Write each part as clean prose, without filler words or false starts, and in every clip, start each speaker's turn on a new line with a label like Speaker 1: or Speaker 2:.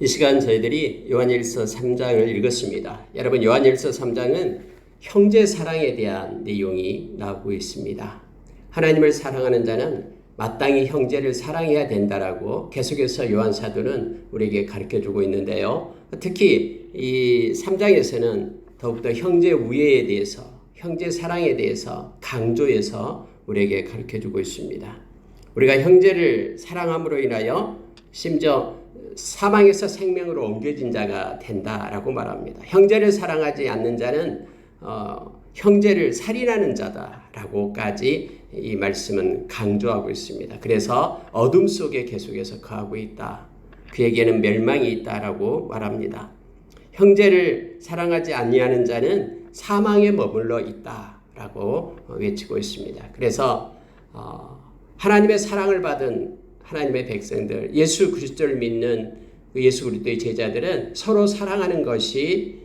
Speaker 1: 이 시간 저희들이 요한일서 3장을 읽었습니다. 여러분, 요한일서 3장은 형제 사랑에 대한 내용이 나오고 있습니다. 하나님을 사랑하는 자는 마땅히 형제를 사랑해야 된다라고 계속해서 요한 사도는 우리에게 가르쳐주고 있는데요. 특히 이 3장에서는 더욱더 형제 우애에 대해서, 형제 사랑에 대해서 강조해서 우리에게 가르쳐주고 있습니다. 우리가 형제를 사랑함으로 인하여 심지어 사망에서 생명으로 옮겨진 자가 된다라고 말합니다. 형제를 사랑하지 않는 자는 형제를 살인하는 자다라고까지 이 말씀은 강조하고 있습니다. 그래서 어둠 속에 계속해서 거하고 있다. 그에게는 멸망이 있다라고 말합니다. 형제를 사랑하지 아니하는 자는 사망에 머물러 있다라고 외치고 있습니다. 그래서 하나님의 사랑을 받은 하나님의 백성들, 예수 그리스도를 믿는 예수 그리스도의 제자들은 서로 사랑하는 것이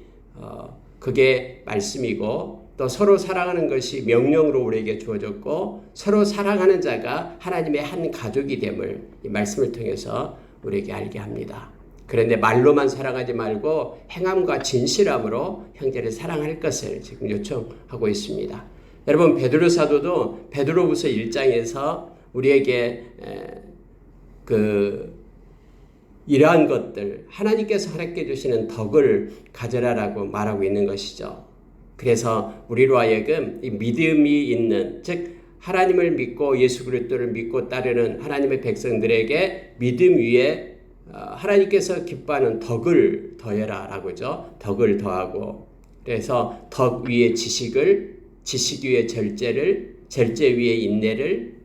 Speaker 1: 그게 말씀이고, 또 서로 사랑하는 것이 명령으로 우리에게 주어졌고, 서로 사랑하는 자가 하나님의 한 가족이 됨을 이 말씀을 통해서 우리에게 알게 합니다. 그런데 말로만 사랑하지 말고 행함과 진실함으로 형제를 사랑할 것을 지금 요청하고 있습니다. 여러분, 베드로 사도도 베드로후서 1장에서 우리에게 이러한 것들, 하나님께서 허락해 주시는 덕을 가져라라고 말하고 있는 것이죠. 그래서 우리로 하여금 이 믿음이 있는, 즉 하나님을 믿고 예수 그리스도를 믿고 따르는 하나님의 백성들에게 믿음 위에 하나님께서 기뻐하는 덕을 더해라라고죠. 덕을 더하고, 그래서 덕 위에 지식을, 지식 위에 절제를, 절제 위에 인내를,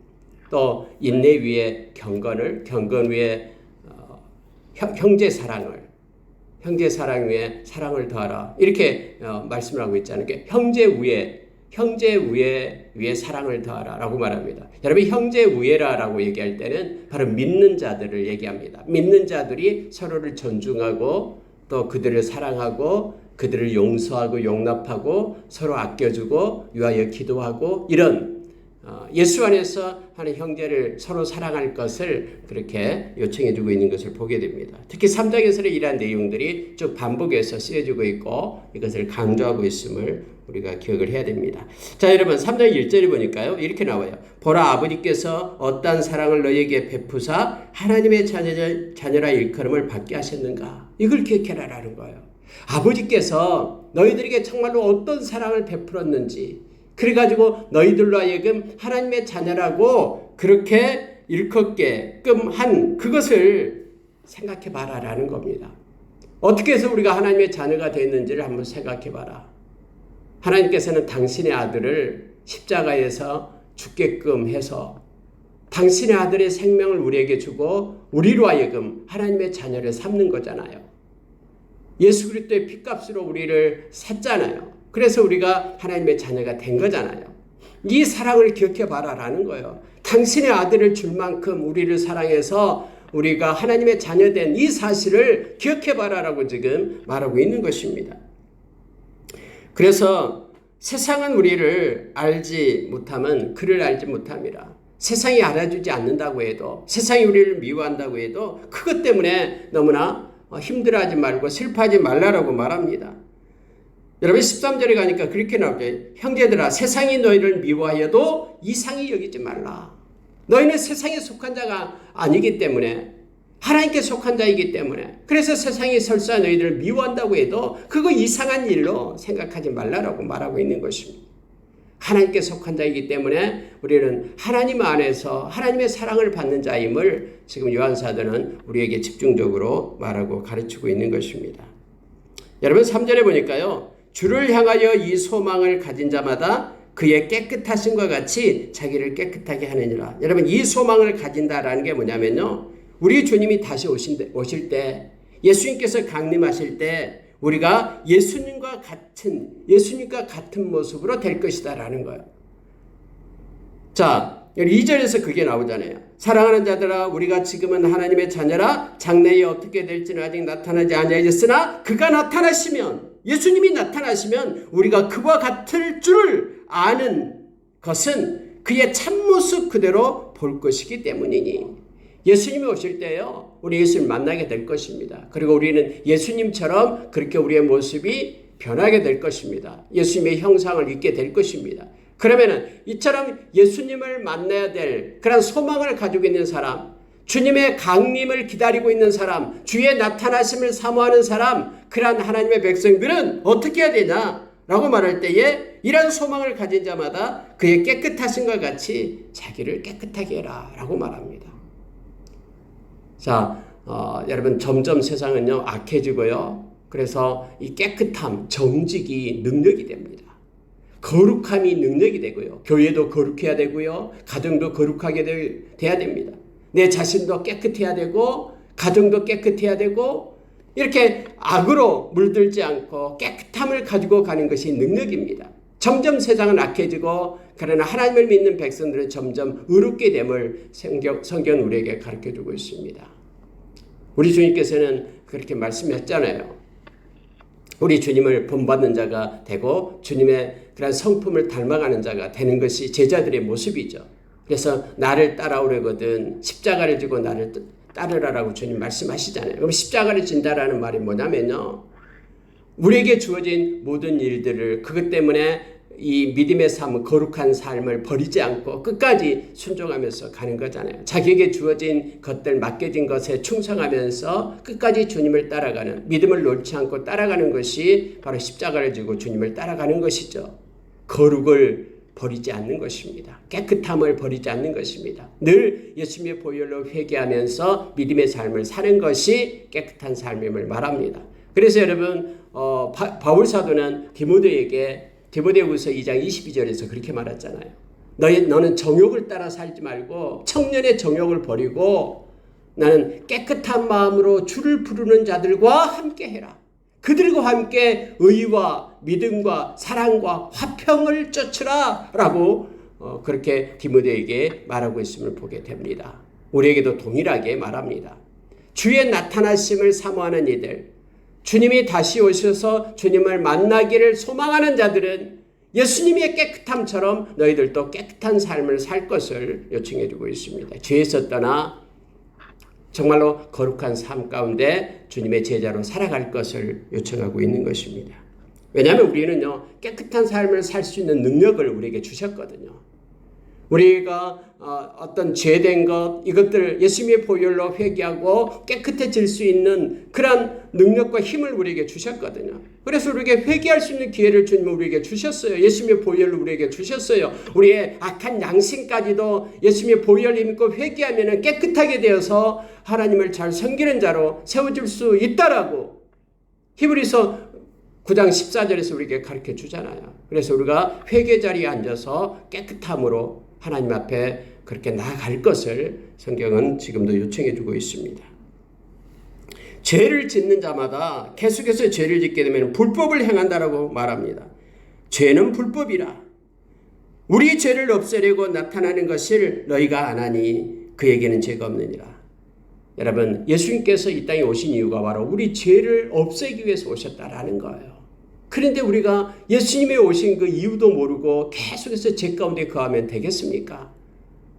Speaker 1: 또 인내 위에 경건을, 경건 위에 형제 사랑을, 형제 사랑 위에 사랑을 더하라. 이렇게 말씀을 하고 있잖아요. 형제 우애 위에 사랑을 더하라라고 말합니다. 여러분, 형제 우애라라고 얘기할 때는 바로 믿는 자들을 얘기합니다. 믿는 자들이 서로를 존중하고 또 그들을 사랑하고 그들을 용서하고 용납하고 서로 아껴주고 위하여 기도하고, 이런 예수 안에서 하는 형제를 서로 사랑할 것을 그렇게 요청해주고 있는 것을 보게 됩니다. 특히 3장에서는 이러한 내용들이 쭉 반복해서 쓰여지고 있고 이것을 강조하고 있음을 우리가 기억을 해야 됩니다. 자, 여러분, 3장 1절에 보니까요, 이렇게 나와요. 보라, 아버지께서 어떠한 사랑을 너희에게 베푸사 하나님의 자녀라 일컬음을 받게 하셨는가. 이걸 기억해라라는 거예요. 아버지께서 너희들에게 정말로 어떤 사랑을 베풀었는지, 그래가지고 너희들로 하여금 하나님의 자녀라고 그렇게 일컫게끔 한 그것을 생각해 봐라라는 겁니다. 어떻게 해서 우리가 하나님의 자녀가 됐는지를 한번 생각해 봐라. 하나님께서는 당신의 아들을 십자가에서 죽게끔 해서 당신의 아들의 생명을 우리에게 주고 우리로 하여금 하나님의 자녀를 삼는 거잖아요. 예수 그리스도의 피값으로 우리를 샀잖아요. 그래서 우리가 하나님의 자녀가 된 거잖아요. 이 사랑을 기억해 봐라라는 거예요. 당신의 아들을 줄 만큼 우리를 사랑해서 우리가 하나님의 자녀된 이 사실을 기억해 봐라라고 지금 말하고 있는 것입니다. 그래서 세상은 우리를 알지 못하면 그를 알지 못함이라. 세상이 알아주지 않는다고 해도, 세상이 우리를 미워한다고 해도 그것 때문에 너무나 힘들어하지 말고 슬퍼하지 말라라고 말합니다. 여러분, 13절에 가니까 그렇게 나오죠. 형제들아, 세상이 너희를 미워하여도 이상히 여기지 말라. 너희는 세상에 속한 자가 아니기 때문에, 하나님께 속한 자이기 때문에, 그래서 세상이 설사 너희들을 미워한다고 해도 그거 이상한 일로 생각하지 말라라고 말하고 있는 것입니다. 하나님께 속한 자이기 때문에 우리는 하나님 안에서 하나님의 사랑을 받는 자임을 지금 요한사도는 우리에게 집중적으로 말하고 가르치고 있는 것입니다. 여러분, 3절에 보니까요, 주를 향하여 이 소망을 가진 자마다 그의 깨끗하심과 같이 자기를 깨끗하게 하느니라. 여러분, 이 소망을 가진다라는 게 뭐냐면요, 우리 주님이 다시 오실 때, 예수님께서 강림하실 때 우리가 예수님과 같은 모습으로 될 것이다라는 거예요. 자, 2절에서 그게 나오잖아요. 사랑하는 자들아, 우리가 지금은 하나님의 자녀라. 장래에 어떻게 될지는 아직 나타나지 아니하였으나 그가 나타나시면, 예수님이 나타나시면 우리가 그와 같을 줄을 아는 것은 그의 참모습 그대로 볼 것이기 때문이니. 예수님이 오실 때요, 우리 예수님을 만나게 될 것입니다. 그리고 우리는 예수님처럼 그렇게 우리의 모습이 변하게 될 것입니다. 예수님의 형상을 입게 될 것입니다. 그러면은 이처럼 예수님을 만나야 될 그런 소망을 가지고 있는 사람, 주님의 강림을 기다리고 있는 사람, 주의 나타나심을 사모하는 사람, 그러한 하나님의 백성들은 어떻게 해야 되냐라고 말할 때에 이런 소망을 가진 자마다 그의 깨끗하심과 같이 자기를 깨끗하게 해라 라고 말합니다. 자, 여러분 점점 세상은요 악해지고요. 그래서 이 깨끗함, 정직이 능력이 됩니다. 거룩함이 능력이 되고요. 교회도 거룩해야 되고요. 가정도 거룩하게 돼야 됩니다. 내 자신도 깨끗해야 되고 가정도 깨끗해야 되고 이렇게 악으로 물들지 않고 깨끗함을 가지고 가는 것이 능력입니다. 점점 세상은 악해지고 그러나 하나님을 믿는 백성들은 점점 의롭게 됨을 성경은 우리에게 가르쳐주고 있습니다. 우리 주님께서는 그렇게 말씀했잖아요. 우리 주님을 본받는 자가 되고 주님의 그런 성품을 닮아가는 자가 되는 것이 제자들의 모습이죠. 그래서 나를 따라오려거든 십자가를 지고 나를 따르라라고 주님 말씀하시잖아요. 그럼 십자가를 진다라는 말이 뭐냐면요, 우리에게 주어진 모든 일들을 그것 때문에 이 믿음의 삶, 거룩한 삶을 버리지 않고 끝까지 순종하면서 가는 거잖아요. 자기에게 주어진 것들, 맡겨진 것에 충성하면서 끝까지 주님을 따라가는, 믿음을 놓지 않고 따라가는 것이 바로 십자가를 지고 주님을 따라가는 것이죠. 거룩을 버리지 않는 것입니다. 깨끗함을 버리지 않는 것입니다. 늘 예수님의 보혈로 회개하면서 믿음의 삶을 사는 것이 깨끗한 삶임을 말합니다. 그래서 여러분 바울 사도는 디모데후서 2장 22절에서 그렇게 말했잖아요. 너는 정욕을 따라 살지 말고 청년의 정욕을 버리고 나는 깨끗한 마음으로 주를 부르는 자들과 함께 해라. 그들과 함께 의와 믿음과 사랑과 화평을 쫓으라 라고 그렇게 디모데에게 말하고 있음을 보게 됩니다. 우리에게도 동일하게 말합니다. 주의 나타나심을 사모하는 이들, 주님이 다시 오셔서 주님을 만나기를 소망하는 자들은 예수님의 깨끗함처럼 너희들도 깨끗한 삶을 살 것을 요청해 주고 있습니다. 죄에서 떠나 정말로 거룩한 삶 가운데 주님의 제자로 살아갈 것을 요청하고 있는 것입니다. 왜냐하면 우리는요, 깨끗한 삶을 살 수 있는 능력을 우리에게 주셨거든요. 우리가 어떤 죄된 것, 이것들 예수님의 보혈로 회개하고 깨끗해질 수 있는 그런 능력과 힘을 우리에게 주셨거든요. 그래서 우리에게 회개할 수 있는 기회를 주님은 우리에게 주셨어요. 예수님의 보혈로 우리에게 주셨어요. 우리의 악한 양심까지도 예수님의 보혈을 믿고 회개하면 깨끗하게 되어서 하나님을 잘 섬기는 자로 세워질 수 있다라고 히브리서 9장 14절에서 우리에게 가르쳐 주잖아요. 그래서 우리가 회개 자리에 앉아서 깨끗함으로 하나님 앞에 그렇게 나아갈 것을 성경은 지금도 요청해 주고 있습니다. 죄를 짓는 자마다 계속해서 죄를 짓게 되면 불법을 행한다라고 말합니다. 죄는 불법이라. 우리 죄를 없애려고 나타나는 것을 너희가 안 하니 그에게는 죄가 없느니라. 여러분, 예수님께서 이 땅에 오신 이유가 바로 우리 죄를 없애기 위해서 오셨다라는 거예요. 그런데 우리가 예수님이 오신 그 이유도 모르고 계속해서 죄 가운데 거하면 되겠습니까?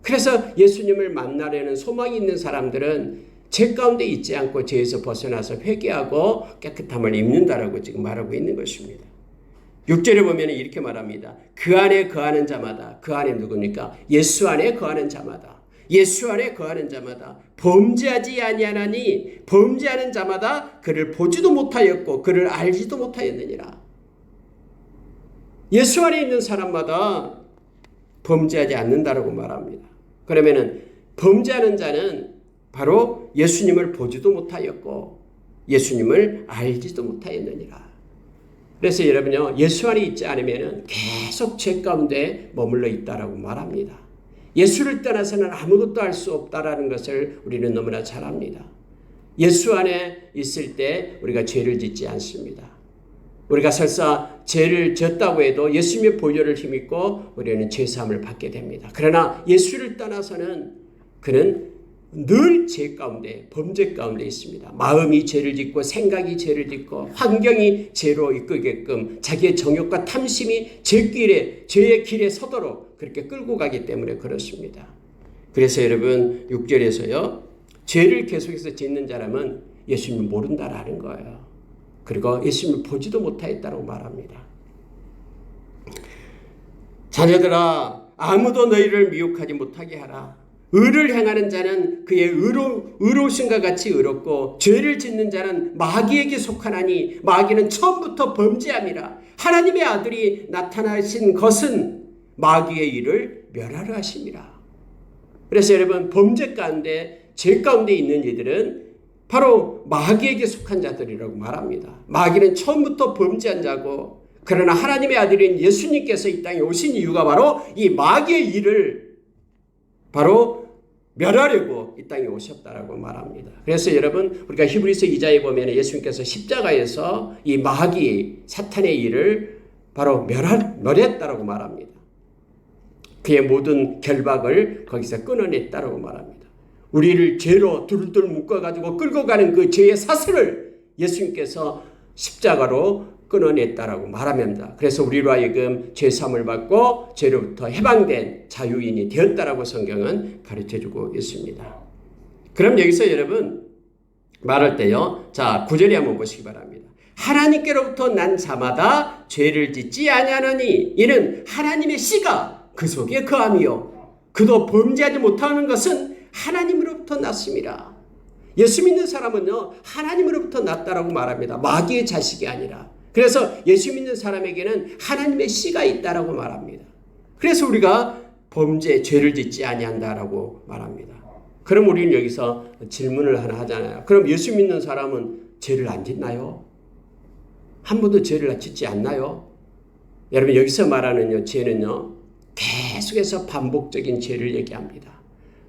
Speaker 1: 그래서 예수님을 만나려는 소망이 있는 사람들은 죄 가운데 있지 않고 죄에서 벗어나서 회개하고 깨끗함을 입는다라고 지금 말하고 있는 것입니다. 6절에 보면 이렇게 말합니다. 그 안에 거하는 자마다, 그 안에 누굽니까? 예수 안에 거하는 자마다, 예수 안에 거하는 자마다 범죄하지 아니하나니 범죄하는 자마다 그를 보지도 못하였고 그를 알지도 못하였느니라. 예수 안에 있는 사람마다 범죄하지 않는다라고 말합니다. 그러면은 범죄하는 자는 바로 예수님을 보지도 못하였고 예수님을 알지도 못하였느니라. 그래서 여러분요, 예수 안에 있지 않으면은 계속 죄 가운데 머물러 있다라고 말합니다. 예수를 떠나서는 아무것도 할 수 없다라는 것을 우리는 너무나 잘 압니다. 예수 안에 있을 때 우리가 죄를 짓지 않습니다. 우리가 설사 죄를 졌다고 해도 예수님의 보혈을 힘입고 우리는 죄사함을 받게 됩니다. 그러나 예수를 떠나서는 그는 늘 죄 가운데, 범죄 가운데 있습니다. 마음이 죄를 짓고 생각이 죄를 짓고 환경이 죄로 이끌게끔 자기의 정욕과 탐심이 죄의 길에 서도록 그렇게 끌고 가기 때문에 그렇습니다. 그래서 여러분 6절에서요. 죄를 계속해서 짓는 사람은 예수님을 모른다라는 거예요. 그리고 예수님을 보지도 못하였다고 말합니다. 자녀들아, 아무도 너희를 미혹하지 못하게 하라. 의를 행하는 자는 그의 의로우신과 같이 의롭고 죄를 짓는 자는 마귀에게 속하나니 마귀는 처음부터 범죄함이라. 하나님의 아들이 나타나신 것은 마귀의 일을 멸하려 하심이라. 그래서 여러분, 범죄 가운데, 죄 가운데 있는 이들은 바로 마귀에게 속한 자들이라고 말합니다. 마귀는 처음부터 범죄한 자고, 그러나 하나님의 아들인 예수님께서 이 땅에 오신 이유가 바로 이 마귀의 일을 바로 멸하려고 이 땅에 오셨다라고 말합니다. 그래서 여러분, 우리가 히브리서 2장에 보면 예수님께서 십자가에서 이 마귀, 사탄의 일을 바로 멸했다라고 말합니다. 그의 모든 결박을 거기서 끊어냈다라고 말합니다. 우리를 죄로 둘둘 묶어가지고 끌고 가는 그 죄의 사슬을 예수님께서 십자가로 끊어냈다라고 말합니다. 그래서 우리로 하여금 죄사함을 받고 죄로부터 해방된 자유인이 되었다라고 성경은 가르쳐주고 있습니다. 그럼 여기서 여러분 말할 때요, 자 9절에 한번 보시기 바랍니다. 하나님께로부터 난 자마다 죄를 짓지 아니하나니 이는 하나님의 씨가 그 속에 거함이요 그도 범죄하지 못하는 것은 하나님으로부터 났습니다. 예수 믿는 사람은요, 하나님으로부터 났다라고 말합니다. 마귀의 자식이 아니라. 그래서 예수 믿는 사람에게는 하나님의 씨가 있다라고 말합니다. 그래서 우리가 범죄, 죄를 짓지 아니한다라고 말합니다. 그럼 우리는 여기서 질문을 하나 하잖아요. 그럼 예수 믿는 사람은 죄를 안 짓나요? 한 번도 죄를 짓지 않나요? 여러분, 여기서 말하는 죄는요, 계속해서 반복적인 죄를 얘기합니다.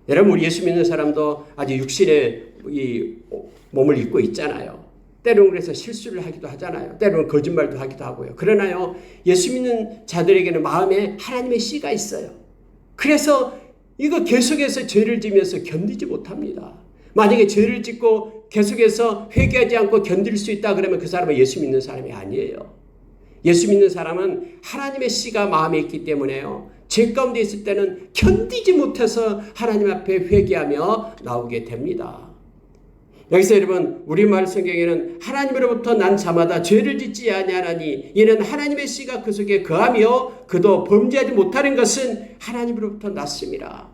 Speaker 1: 여러분, 우리 예수 믿는 사람도 아직 육신의 이 몸을 입고 있잖아요. 때로는 그래서 실수를 하기도 하잖아요. 때로는 거짓말도 하기도 하고요. 그러나요, 예수 믿는 자들에게는 마음에 하나님의 씨가 있어요. 그래서 이거 계속해서 죄를 지면서 견디지 못합니다. 만약에 죄를 짓고 계속해서 회개하지 않고 견딜 수 있다 그러면 그 사람은 예수 믿는 사람이 아니에요. 예수 믿는 사람은 하나님의 씨가 마음에 있기 때문에요, 죄 가운데 있을 때는 견디지 못해서 하나님 앞에 회개하며 나오게 됩니다. 여기서 여러분, 우리말 성경에는 하나님으로부터 난 자마다 죄를 짓지 아니하나니 이는 하나님의 씨가 그 속에 거하며 그도 범죄하지 못하는 것은 하나님으로부터 났습니다.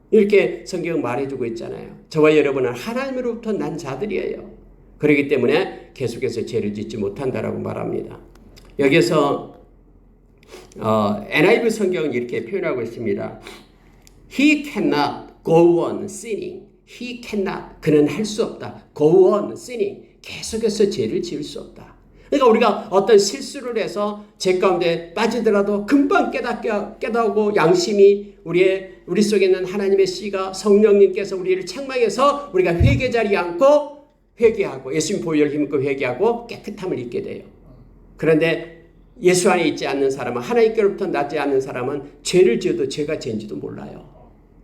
Speaker 1: 이렇게 성경은 말해주고 있잖아요. 저와 여러분은 하나님으로부터 난 자들이에요. 그렇기 때문에 계속해서 죄를 짓지 못한다라고 말합니다. 여기서 NIV 성경은 이렇게 표현하고 있습니다. He cannot go on sinning. He cannot. 그는 할 수 없다. Go on sinning. 계속해서 죄를 지을 수 없다. 그러니까 우리가 어떤 실수를 해서 죄 가운데 빠지더라도 금방 깨닫고 양심이 우리 속에 있는 하나님의 씨가 성령님께서 우리를 책망해서 우리가 회개 자리에 앉고 회개하고 예수님 보혈 힘입고 회개하고 깨끗함을 입게 돼요. 그런데 예수 안에 있지 않는 사람은, 하나님께로부터 나지 않는 사람은 죄를 지어도 죄가 죄인지도 몰라요.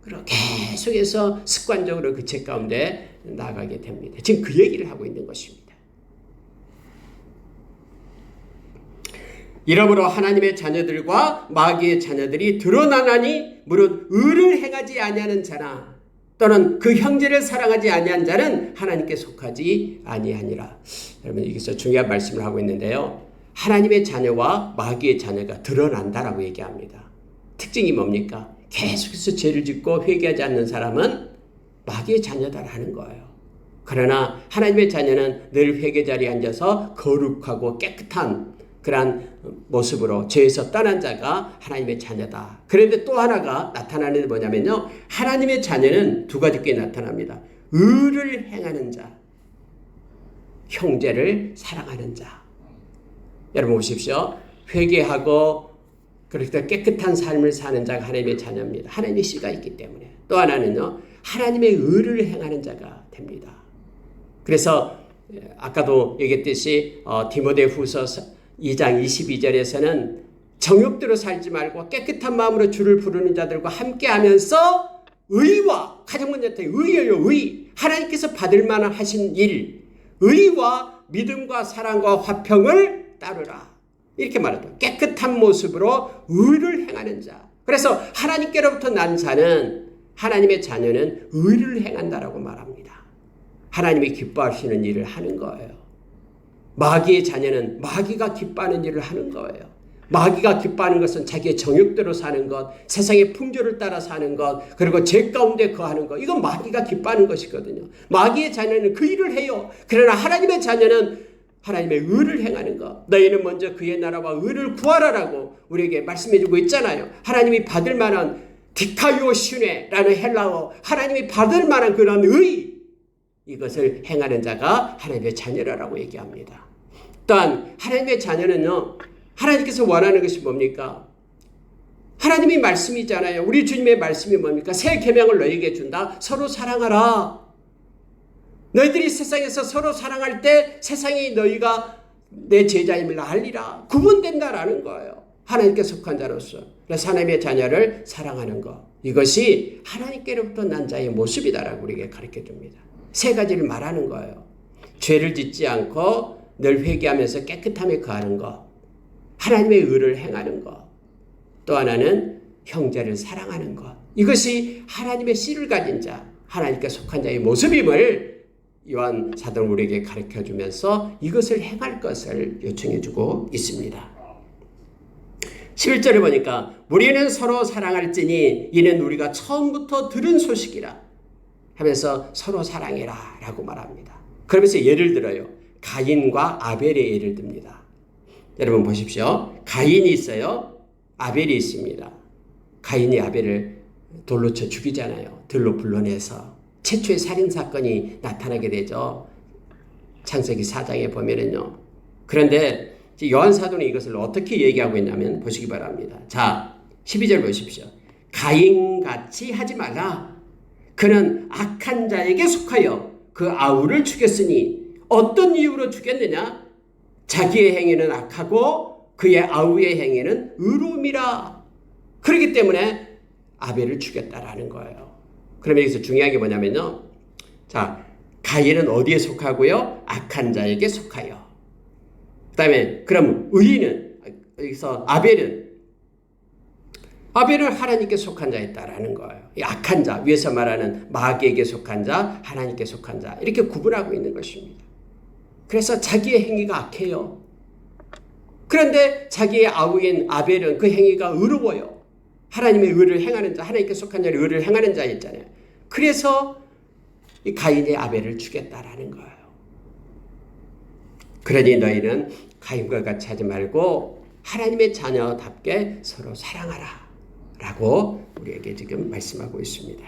Speaker 1: 그리고 계속해서 습관적으로 그 죄 가운데 나가게 됩니다. 지금 그 얘기를 하고 있는 것입니다. 이러므로 하나님의 자녀들과 마귀의 자녀들이 드러나나니 무릇 의를 행하지 아니하는 자나 또는 그 형제를 사랑하지 아니한 자는 하나님께 속하지 아니하니라. 여러분, 여기서 중요한 말씀을 하고 있는데요, 하나님의 자녀와 마귀의 자녀가 드러난다라고 얘기합니다. 특징이 뭡니까? 계속해서 죄를 짓고 회개하지 않는 사람은 마귀의 자녀다라는 거예요. 그러나 하나님의 자녀는 늘 회개 자리에 앉아서 거룩하고 깨끗한 그러한 모습으로 죄에서 떠난 자가 하나님의 자녀다. 그런데 또 하나가 나타나는 게 뭐냐면요, 하나님의 자녀는 두 가지 께 나타납니다. 의를 행하는 자, 형제를 사랑하는 자. 여러분 보십시오. 회개하고 그렇게 깨끗한 삶을 사는 자가 하나님의 자녀입니다. 하나님의 씨가 있기 때문에. 또 하나는요, 하나님의 의를 행하는 자가 됩니다. 그래서 아까도 얘기했듯이 디모데후서 2장 22절에서는 정욕대로 살지 말고 깨끗한 마음으로 주를 부르는 자들과 함께하면서 의와, 가장 먼저 의예요. 의. 하나님께서 받을 만한 하신 일, 의와 믿음과 사랑과 화평을 따르라. 이렇게 말하죠. 깨끗한 모습으로 의를 행하는 자. 그래서 하나님께로부터 난 자는, 하나님의 자녀는 의를 행한다라고 말합니다. 하나님이 기뻐하시는 일을 하는 거예요. 마귀의 자녀는 마귀가 기뻐하는 일을 하는 거예요. 마귀가 기뻐하는 것은 자기의 정욕대로 사는 것, 세상의 풍조를 따라 사는 것, 그리고 죄 가운데 거하는 것. 이건 마귀가 기뻐하는 것이거든요. 마귀의 자녀는 그 일을 해요. 그러나 하나님의 자녀는 하나님의 의를 행하는 것. 너희는 먼저 그의 나라와 의를 구하라라고 우리에게 말씀해 주고 있잖아요. 하나님이 받을 만한 디카요슈네라는 헬라어, 하나님이 받을 만한 그런 의, 이것을 행하는 자가 하나님의 자녀라고 얘기합니다. 또한 하나님의 자녀는요, 하나님께서 원하는 것이 뭡니까? 하나님이 말씀이잖아요. 우리 주님의 말씀이 뭡니까? 새 계명을 너희에게 준다. 서로 사랑하라. 너희들이 세상에서 서로 사랑할 때 세상이 너희가 내 제자임을 알리라. 구분된다라는 거예요. 하나님께 속한 자로서. 그래서 하나님의 자녀를 사랑하는 것. 이것이 하나님께로부터 난 자의 모습이다라고 우리에게 가르쳐 줍니다. 세 가지를 말하는 거예요. 죄를 짓지 않고 늘 회개하면서 깨끗함에 거하는 것. 하나님의 의를 행하는 것. 또 하나는 형제를 사랑하는 것. 이것이 하나님의 씨를 가진 자, 하나님께 속한 자의 모습임을 요한 사도는 우리에게 가르쳐주면서 이것을 행할 것을 요청해주고 있습니다. 11절에 보니까 우리는 서로 사랑할지니 이는 우리가 처음부터 들은 소식이라 하면서 서로 사랑해라 라고 말합니다. 그러면서 예를 들어요. 가인과 아벨의 예를 듭니다. 여러분 보십시오. 가인이 있어요. 아벨이 있습니다. 가인이 아벨을 돌로 쳐 죽이잖아요. 들로 불러내서. 최초의 살인사건이 나타나게 되죠. 창세기 4장에 보면은요. 그런데 요한사도는 이것을 어떻게 얘기하고 있냐면 보시기 바랍니다. 자, 12절 보십시오. 가인같이 하지 말라. 그는 악한 자에게 속하여 그 아우를 죽였으니 어떤 이유로 죽였느냐? 자기의 행위는 악하고 그의 아우의 행위는 의로움이라. 그렇기 때문에 아벨을 죽였다라는 거예요. 그러면 여기서 중요한 게 뭐냐면요. 자, 가인은 어디에 속하고요? 악한 자에게 속하여. 그 다음에 그럼 의인은 여기서 아벨은 하나님께 속한 자였다라는 거예요. 이 악한 자, 위에서 말하는 마귀에게 속한 자, 하나님께 속한 자 이렇게 구분하고 있는 것입니다. 그래서 자기의 행위가 악해요. 그런데 자기의 아우인 아벨은 그 행위가 의로워요. 하나님의 의를 행하는 자, 하나님께 속한 자의 의를 행하는 자였잖아요. 그래서 이 가인이 아벨을 죽였다라는 거예요. 그러니 너희는 가인과 같이 하지 말고 하나님의 자녀답게 서로 사랑하라 라고 우리에게 지금 말씀하고 있습니다.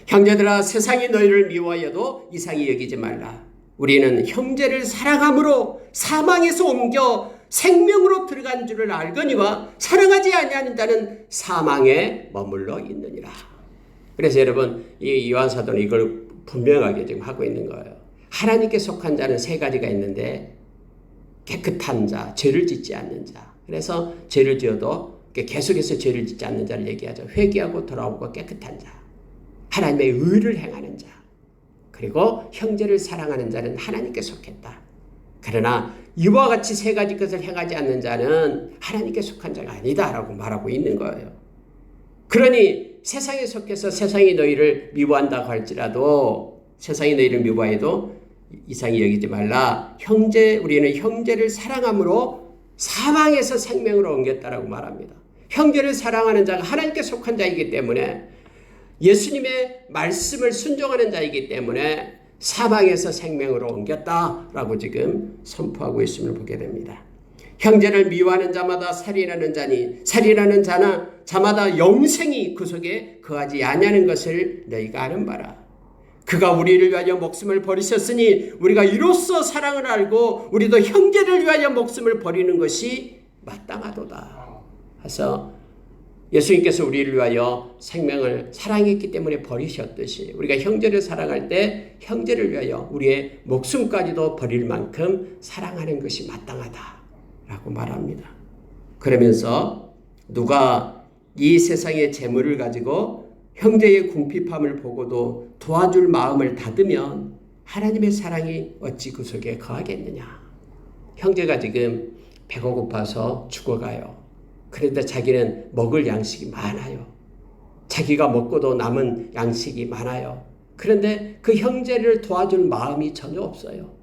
Speaker 1: 형제들아, 세상이 너희를 미워하여도 이상히 여기지 말라. 우리는 형제를 사랑함으로 사망에서 옮겨 생명으로 들어간 줄을 알거니와 사랑하지 아니하는 자는 사망에 머물러 있느니라. 그래서 여러분, 이 요한사도는 이걸 분명하게 지금 하고 있는 거예요. 하나님께 속한 자는 세 가지가 있는데 깨끗한 자, 죄를 짓지 않는 자. 그래서 죄를 지어도 계속해서 죄를 짓지 않는 자를 얘기하죠. 회개하고 돌아오고 깨끗한 자. 하나님의 의를 행하는 자. 그리고 형제를 사랑하는 자는 하나님께 속했다. 그러나 이와 같이 세 가지 것을 행하지 않는 자는 하나님께 속한 자가 아니다라고 말하고 있는 거예요. 그러니 세상에 속해서 세상이 너희를 미워한다고 할지라도 세상이 너희를 미워해도 이상히 여기지 말라. 우리는 형제를 사랑함으로 사망에서 생명으로 옮겼다라고 말합니다. 형제를 사랑하는 자가 하나님께 속한 자이기 때문에 예수님의 말씀을 순종하는 자이기 때문에 사망에서 생명으로 옮겼다라고 지금 선포하고 있음을 보게 됩니다. 형제를 미워하는 자마다 살인하는 자니 살인하는 자마다 영생이 그 속에 거하지 아니하는 것을 너희가 아는 바라. 그가 우리를 위하여 목숨을 버리셨으니 우리가 이로써 사랑을 알고 우리도 형제를 위하여 목숨을 버리는 것이 마땅하도다. 그래서 예수님께서 우리를 위하여 생명을 사랑했기 때문에 버리셨듯이 우리가 형제를 사랑할 때 형제를 위하여 우리의 목숨까지도 버릴 만큼 사랑하는 것이 마땅하다라고 말합니다. 그러면서 누가 이 세상의 재물을 가지고 형제의 궁핍함을 보고도 도와줄 마음을 닫으면 하나님의 사랑이 어찌 그 속에 거하겠느냐. 형제가 지금 배가 고파서 죽어가요. 그런데 자기는 먹을 양식이 많아요. 자기가 먹고도 남은 양식이 많아요. 그런데 그 형제를 도와줄 마음이 전혀 없어요.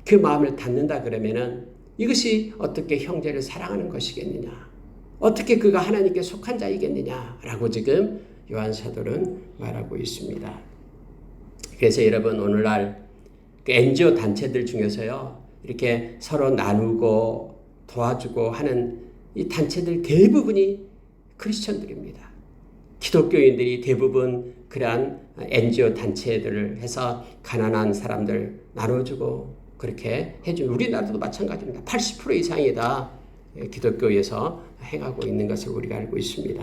Speaker 1: 그 마음을 닫는다 그러면은 이것이 어떻게 형제를 사랑하는 것이겠느냐? 어떻게 그가 하나님께 속한 자이겠느냐라고 지금 요한 사도는 말하고 있습니다. 그래서 여러분 오늘날 그 NGO 단체들 중에서요, 이렇게 서로 나누고 도와주고 하는 이 단체들 대부분이 크리스천들입니다. 기독교인들이 대부분 그러한 NGO 단체들을 해서 가난한 사람들 나눠주고 그렇게 해준, 우리나라도 마찬가지입니다. 80% 이상이 다 기독교에서 행하고 있는 것을 우리가 알고 있습니다.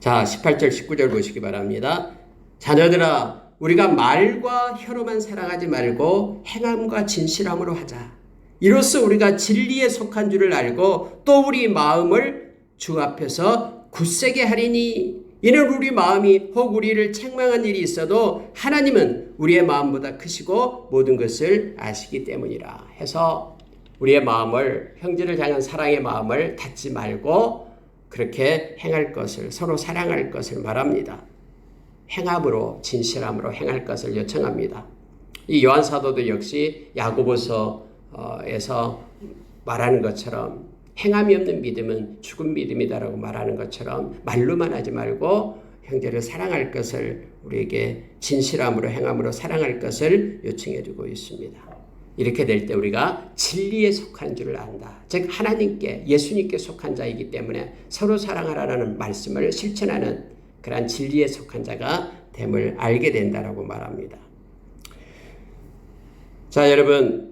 Speaker 1: 자, 18절 19절 보시기 바랍니다. 자녀들아, 우리가 말과 혀로만 사랑하지 말고 행함과 진실함으로 하자. 이로써 우리가 진리에 속한 줄을 알고 또 우리 마음을 주 앞에서 굳세게 하리니, 이는 우리 마음이 혹 우리를 책망한 일이 있어도 하나님은 우리의 마음보다 크시고 모든 것을 아시기 때문이라 해서 우리의 마음을, 형제를 향한 사랑의 마음을 닫지 말고 그렇게 행할 것을, 서로 사랑할 것을 말합니다. 행함으로, 진실함으로 행할 것을 요청합니다. 이 요한 사도도 역시 야고보서에서 말하는 것처럼 행함이 없는 믿음은 죽은 믿음이다라고 말하는 것처럼 말로만 하지 말고 형제를 사랑할 것을, 우리에게 진실함으로 행함으로 사랑할 것을 요청해 주고 있습니다. 이렇게 될 때 우리가 진리에 속한 줄을 안다. 즉 하나님께, 예수님께 속한 자이기 때문에 서로 사랑하라는 말씀을 실천하는 그러한 진리에 속한 자가 됨을 알게 된다라고 말합니다. 자, 여러분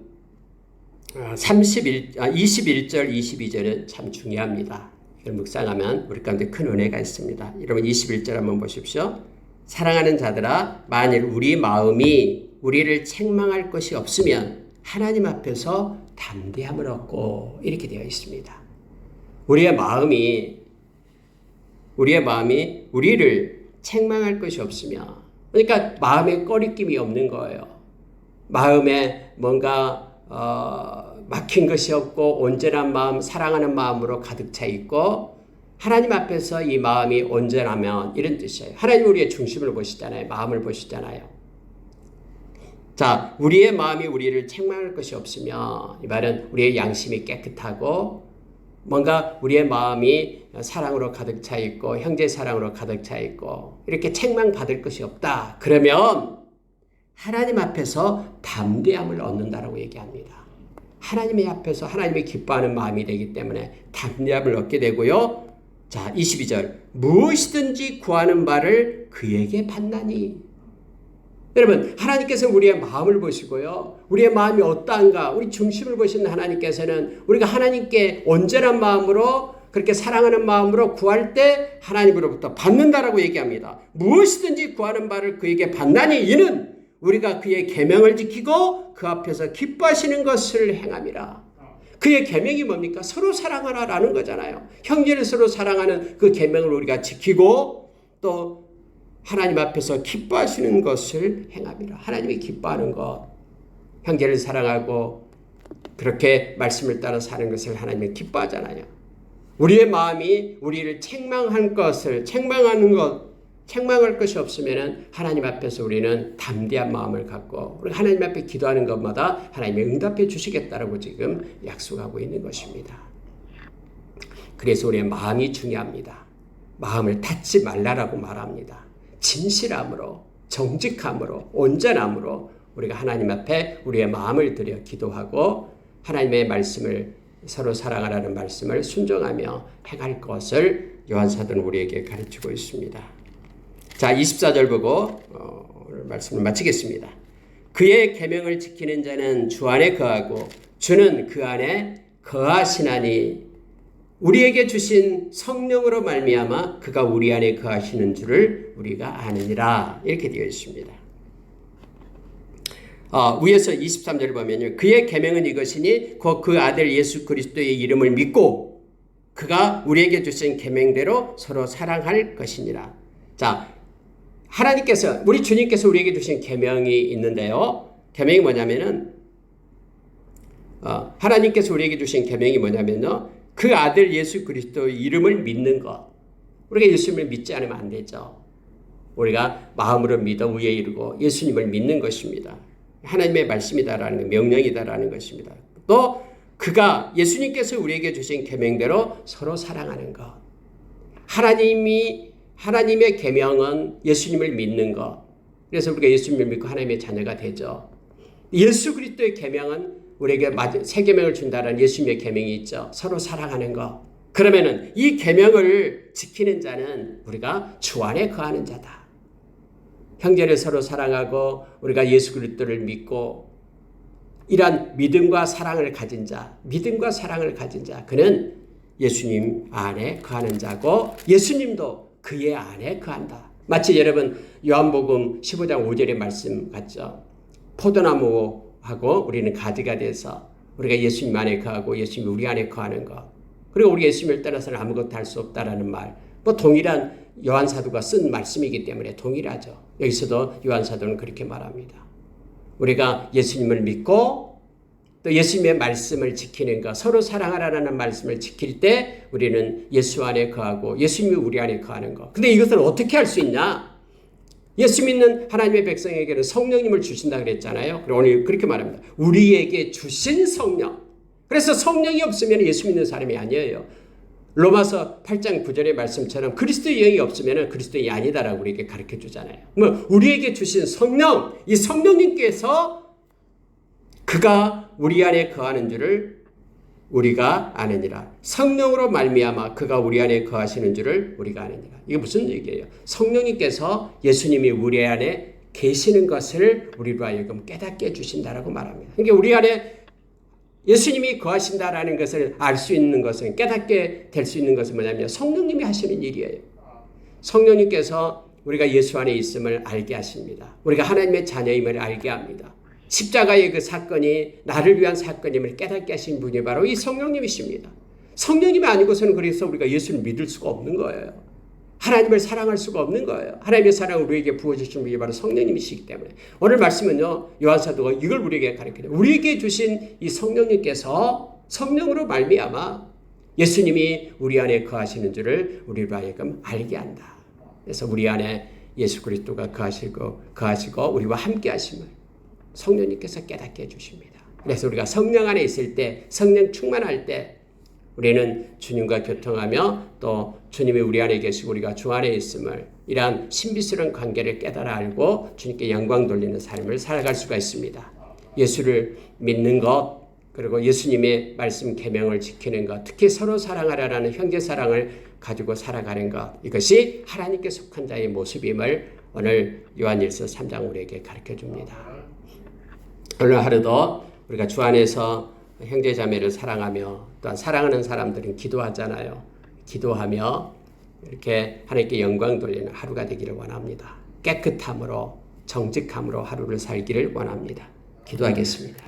Speaker 1: 21절, 22절은 참 중요합니다. 이걸 묵상하면 우리 가운데 큰 은혜가 있습니다. 여러분 21절 한번 보십시오. 사랑하는 자들아, 만일 우리 마음이 우리를 책망할 것이 없으면 하나님 앞에서 담대함을 얻고, 이렇게 되어 있습니다. 우리의 마음이 우리를 책망할 것이 없으면, 그러니까 마음에 꺼리낌이 없는 거예요. 마음에 뭔가 막힌 것이 없고 온전한 마음, 사랑하는 마음으로 가득 차 있고 하나님 앞에서 이 마음이 온전하면, 이런 뜻이에요. 하나님 우리의 중심을 보시잖아요. 마음을 보시잖아요. 자, 우리의 마음이 우리를 책망할 것이 없으면, 이 말은 우리의 양심이 깨끗하고 뭔가 우리의 마음이 사랑으로 가득 차 있고 형제 사랑으로 가득 차 있고 이렇게 책망받을 것이 없다. 그러면 하나님 앞에서 담대함을 얻는다라고 얘기합니다. 하나님의 앞에서 하나님이 기뻐하는 마음이 되기 때문에 담대함을 얻게 되고요. 자, 22절. 무엇이든지 구하는 바를 그에게 받나니. 여러분, 하나님께서 우리의 마음을 보시고요. 우리의 마음이 어떠한가, 우리 중심을 보시는 하나님께서는 우리가 하나님께 온전한 마음으로, 그렇게 사랑하는 마음으로 구할 때 하나님으로부터 받는다라고 얘기합니다. 무엇이든지 구하는 바를 그에게 받나니, 이는 우리가 그의 계명을 지키고 그 앞에서 기뻐하시는 것을 행함이라. 그의 계명이 뭡니까? 서로 사랑하라라는 거잖아요. 형제를 서로 사랑하는 그 계명을 우리가 지키고 또 하나님 앞에서 기뻐하시는 것을 행함이라. 하나님이 기뻐하는 것, 형제를 사랑하고 그렇게 말씀을 따라 사는 것을 하나님이 기뻐하잖아요. 우리의 마음이 우리를 책망할 것이 없으면 하나님 앞에서 우리는 담대한 마음을 갖고 우리 하나님 앞에 기도하는 것마다 하나님이 응답해 주시겠다라고 지금 약속하고 있는 것입니다. 그래서 우리의 마음이 중요합니다. 마음을 닫지 말라라고 말합니다. 진실함으로, 정직함으로, 온전함으로 우리가 하나님 앞에 우리의 마음을 들여 기도하고 하나님의 말씀을, 서로 사랑하라는 말씀을 순종하며 행할 것을 요한 사도는 우리에게 가르치고 있습니다. 자, 24절 보고 오늘 말씀을 마치겠습니다. 그의 계명을 지키는 자는 주 안에 거하고 주는 그 안에 거하시나니, 우리에게 주신 성령으로 말미암아 그가 우리 안에 거하시는 줄을 우리가 아느니라. 이렇게 되어 있습니다. 위에서 23절을 보면요. 그의 계명은 이것이니 곧 그 아들 예수 그리스도의 이름을 믿고 그가 우리에게 주신 계명대로 서로 사랑할 것이니라. 자, 하나님께서, 우리 주님께서 우리에게 주신 계명이 있는데요. 계명이 뭐냐면은 하나님께서 우리에게 주신 계명이 뭐냐면요. 그 아들 예수 그리스도의 이름을 믿는 것. 우리가 예수님을 믿지 않으면 안 되죠. 우리가 마음으로 믿어 위에 이르고 예수님을 믿는 것입니다. 하나님의 말씀이다라는 것, 명령이다라는 것입니다. 또 그가 예수님께서 우리에게 주신 계명대로 서로 사랑하는 것. 하나님의 계명은 예수님을 믿는 것. 그래서 우리가 예수님을 믿고 하나님의 자녀가 되죠. 예수 그리스도의 계명은 우리에게 새 계명을 준다라는 예수님의 계명이 있죠. 서로 사랑하는 것. 그러면은 이 계명을 지키는 자는 우리가 주 안에 거하는 자다. 형제를 서로 사랑하고 우리가 예수 그리스도를 믿고 이러한 믿음과 사랑을 가진 자, 그는 예수님 안에 거하는 자고 예수님도 그의 안에 거한다. 마치 여러분 요한복음 15장 5절의 말씀 같죠. 포도나무하고 우리는 가지가 돼서 우리가 예수님 안에 거하고 예수님이 우리 안에 거하는 것. 그리고 우리 예수님을 떠나서는 아무것도 할 수 없다라는 말. 뭐 동일한 요한사도가 쓴 말씀이기 때문에 동일하죠. 여기서도 요한사도는 그렇게 말합니다. 우리가 예수님을 믿고 또 예수님의 말씀을 지키는 것, 서로 사랑하라는 말씀을 지킬 때 우리는 예수 안에 거하고 예수님이 우리 안에 거하는 것. 근데 이것을 어떻게 할 수 있냐? 예수 믿는 하나님의 백성에게는 성령님을 주신다 그랬잖아요. 그리고 오늘 그렇게 말합니다. 우리에게 주신 성령. 그래서 성령이 없으면 예수 믿는 사람이 아니에요. 로마서 8장 9절의 말씀처럼 그리스도의 영이 없으면 그리스도의 아니다라고 우리에게 가르쳐 주잖아요. 우리에게 주신 성령, 이 성령님께서 그가 우리 안에 거하는 줄을 우리가 아느니라. 성령으로 말미암아 그가 우리 안에 거하시는 줄을 우리가 아느니라. 이게 무슨 얘기예요? 성령님께서 예수님이 우리 안에 계시는 것을 우리로 하여금 깨닫게 해주신다라고 말합니다. 그러니까 우리 안에 예수님이 거하신다라는 것을 알 수 있는 것은, 깨닫게 될 수 있는 것은 뭐냐면 성령님이 하시는 일이에요. 성령님께서 우리가 예수 안에 있음을 알게 하십니다. 우리가 하나님의 자녀임을 알게 합니다. 십자가의 그 사건이 나를 위한 사건임을 깨닫게 하신 분이 바로 이 성령님이십니다. 성령님이 아니고서는 그래서 우리가 예수를 믿을 수가 없는 거예요. 하나님을 사랑할 수가 없는 거예요. 하나님의 사랑을 우리에게 부어주신 분이 바로 성령님이시기 때문에. 오늘 말씀은요, 요한사도가 이걸 우리에게 가르쳐요. 우리에게 주신 이 성령님께서 성령으로 말미암아 예수님이 우리 안에 거하시는 줄을 우리로 하여금 알게 한다. 그래서 우리 안에 예수 그리스도가 거하시고 우리와 함께 하심을 성령님께서 깨닫게 해주십니다. 그래서 우리가 성령 안에 있을 때, 성령 충만할 때 우리는 주님과 교통하며 또 주님이 우리 안에 계시고 우리가 주 안에 있음을, 이러한 신비스러운 관계를 깨달아 알고 주님께 영광 돌리는 삶을 살아갈 수가 있습니다. 예수를 믿는 것, 그리고 예수님의 말씀 계명을 지키는 것, 특히 서로 사랑하라는 형제 사랑을 가지고 살아가는 것, 이것이 하나님께 속한 자의 모습임을 오늘 요한일서 3장 우리에게 가르쳐 줍니다. 오늘 하루도 우리가 주 안에서 형제 자매를 사랑하며, 또한 사랑하는 사람들은 기도하잖아요. 기도하며 이렇게 하나님께 영광 돌리는 하루가 되기를 원합니다. 깨끗함으로, 정직함으로 하루를 살기를 원합니다. 기도하겠습니다.